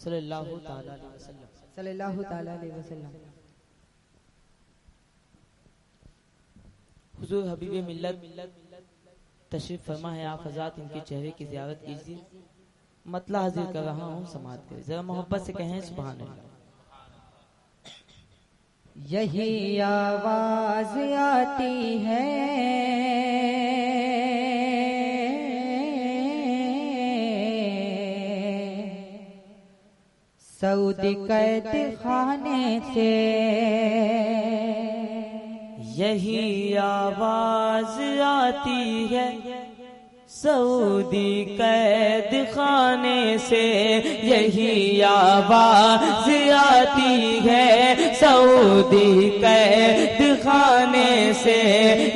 صلی اللہ تعالی علیہ وسلم. صلی اللہ تعالی علیہ وسلم. حضور حبیب ملت تشریف فرما ہے. آپ حضرات ان کے چہرے کی زیارت کیجیے. مطلع حاضر کر رہا ہوں، سماعت کریں. ذرا محبت سے کہیں سبحان اللہ. یہی آواز آتی ہے سعودی قید خانے سے، یہی آواز آتی ہے سعودی قید خانے سے، یہی آواز آتی ہے سعودی قید خانے سے،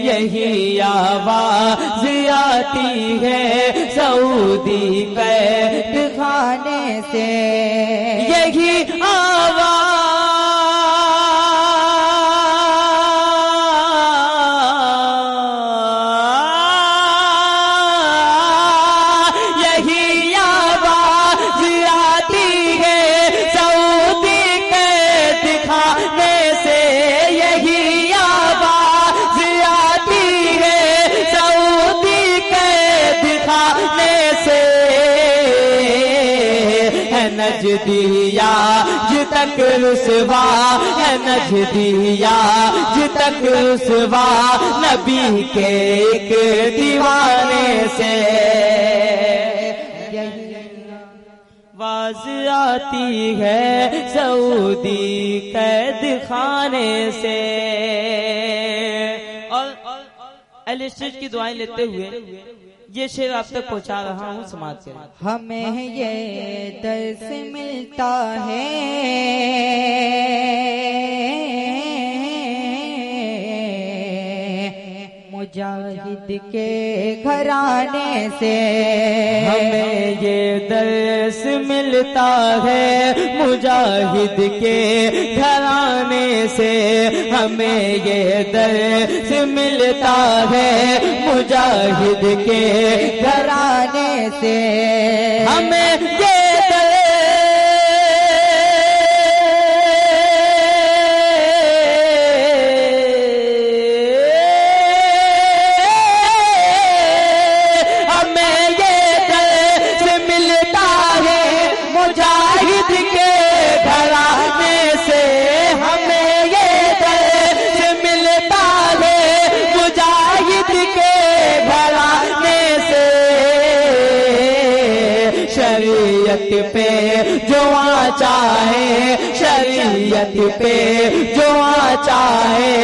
یہی آواز آتی ہے سعودی قید خانے سے، یہی آواز نجدیا جی تک رسوا ہے، نجدیا جی تک رسوا نبی کے ایک دیوانے سے، آواز آتی ہے سعودی قید خانے سے. اور اہل اسٹیج کی دعائیں لیتے ہوئے یہ شعر آپ تک پہنچا رہا ہوں، سماعت کریں. ہمیں یہ درس ملتا ہے مجاہد کے گھرانے سے، ہمیں یہ درس ملتا ہے مجاہد کے گھرانے سے، ہمیں یہ درس ملتا ہے مجاہد کے گھرانے سے، ہمیں یہ شریعت پہ جو چاہے، شریعت پہ جو چاہے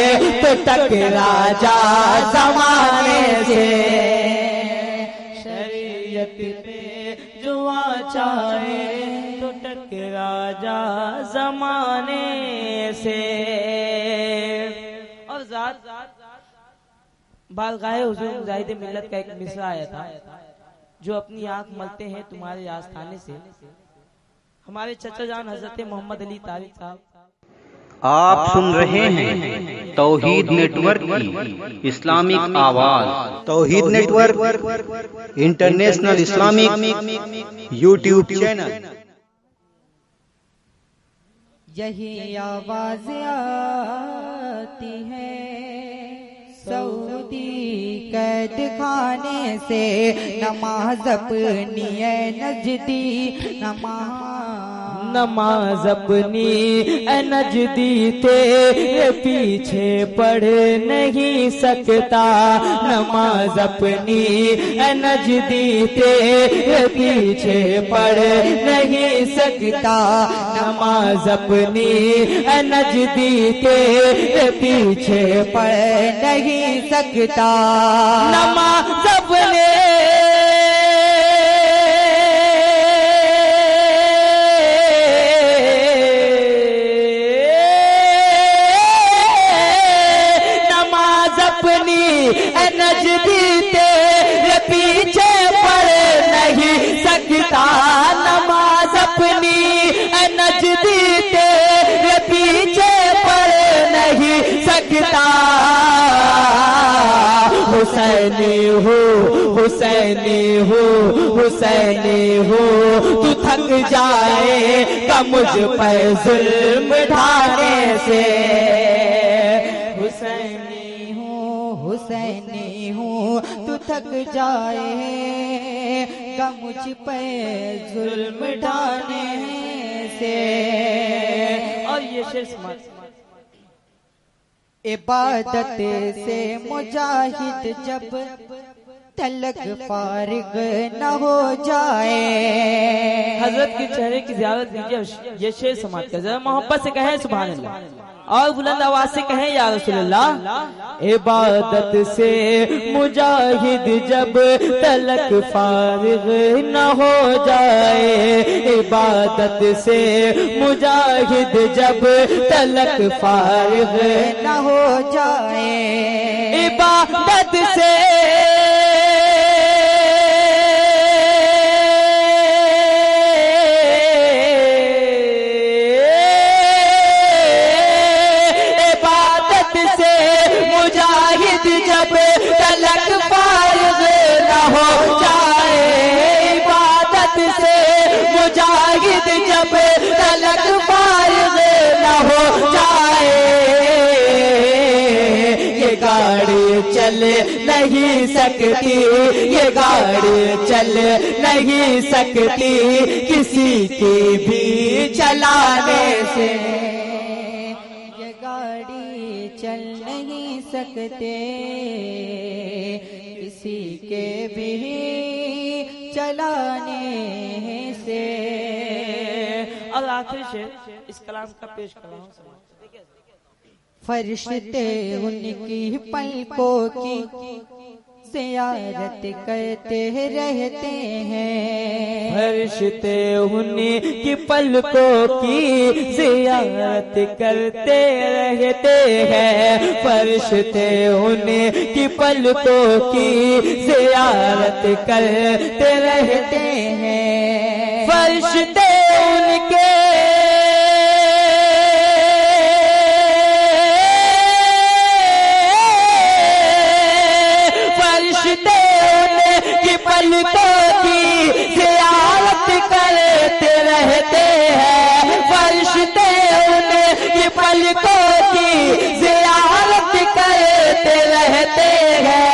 تو ٹکرا جا زمانے سے، شریعت پہ جو چاہے تو ٹکرا جا زمانے سے. اور ذات بارگاہ حضور مجاہد ملت کا ایک مصرع آیا تھا، جو اپنی آنکھ ملتے ہیں تمہارے آستانے سے. ہمارے چچا جان حضرت محمد علی طارق صاحب. آپ سن رہے ہیں توحید نیٹ ورک کی اسلامک آواز. Tawheed network international Islamic YouTube channel. یہی آواز آتی ہے سعودی قید خانے سے، نماز اپنی اے نجدی نماز اپنی اے نجدی تیرے پیچھے پڑھ نہیں سکتا، نماز اپنی اے نجدی تیرے پیچھے پڑھ نہیں سکتا، نماز اپنی اے نجدی تیرے پیچھے پڑھ نہیں سکتا، نماز اپنے نجدی تیرے پیچھے پڑھ نہیں سکتا، نماز اپنی نجدی تیرے پیچھے پڑھ نہیں سکتا، حسینی ہو حسینی ہو حسینی ہو تو تھک جائے گا مجھ پر ظلم ڈھانے سے حسینی حسینی ہوں تو تھک جائے گا مجھ پہ ظلم ڈھانے سے. اور یہ شعر سماعت عبادت سے مجاہد جب تلک فارغ نہ ہو جائے. حضرت کے چہرے کی زیارت کیجیے. یہ شعر سماعت کر ذرا محبت سے کہیں سبحان اللہ اور بلند آواز سے کہیں یا رسول اللہ. عبادت سے مجاہد جب تلک فارغ نہ ہو جائے عبادت سے مجاہد جب تلک فارغ نہ ہو جائے عبادت سے جب تلک فارغ نہ ہو جائے عبادت سے مجاہد جب تلک فارغ نہ ہو جائے یہ گاڑی چل نہیں سکتی یہ گاڑی چل نہیں سکتی کسی کی بھی چلانے سے. یہ گاڑی چل نہیں سکتے کسی کے بھی چلانے سے. اور آخر شعر اس کلام کا پیش کر رہا ہوں. فرشتے ان کی پلکوں کی زیارت کرتے رہتے ہیں. فرشتے ان کی پلکوں کی زیارت کرتے رہتے ہیں. فرشتے ان کی پلکوں کی زیارت کرتے رہتے ہیں. فرشتے ان کے پلکوں کی زیارت کرتے رہتے ہیں. فرشتے ان کی پلکوں کی زیارت کرتے رہتے ہیں.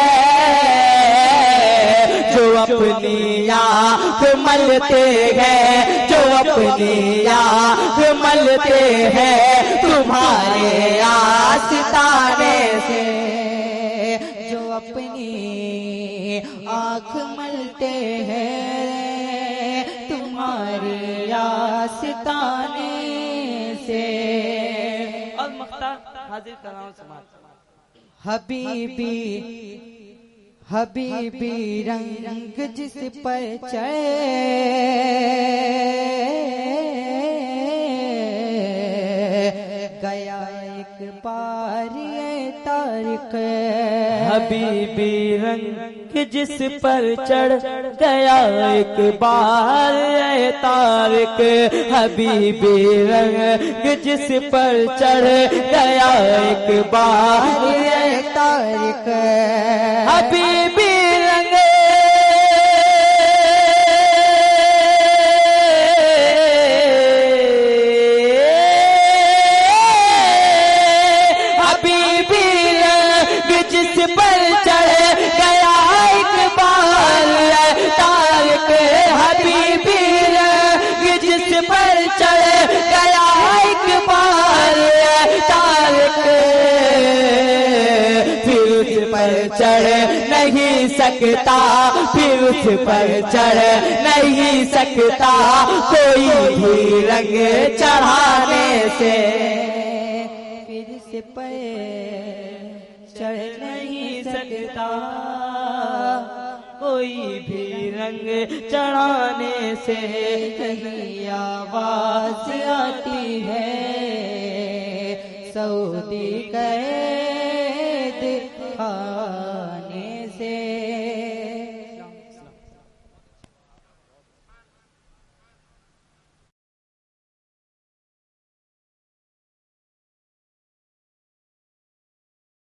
جو اپنی آنکھ ملتے ہیں جو اپنی آنکھ ملتے ہیں تمہارے آستانے سے. جو اپنی آنکھ ملتے ہیں تمہاری آستانے سے. اور مقطع حاضر کر رہا ہوں سماعت. حبیبی حبیبی رنگ جس پر چڑھے گیا ایک بار یہ تاریخ. حبیبی رنگ جس پر چڑھ گیا ایک بار اے طارق. حبیبی رنگ جس پر چڑھ گیا ایک بار اے طارق. حبیبی رنگ حبیبی رنگ جس پر چڑھ گیا ایک بار اے طارق. حبیبی رنگ جس پر چڑھ گیا ایک بار اے طارق. پھر اس پر چڑھ نہیں سکتا پھر اس پر چڑھ نہیں سکتا کوئی بھی رنگ چڑھانے سے. پھر سے پر چڑھ نہیں سکتا کوئی بھی رنگ چڑھانے سے. کہیں آواز آتی ہے سعودی قید خانے سے.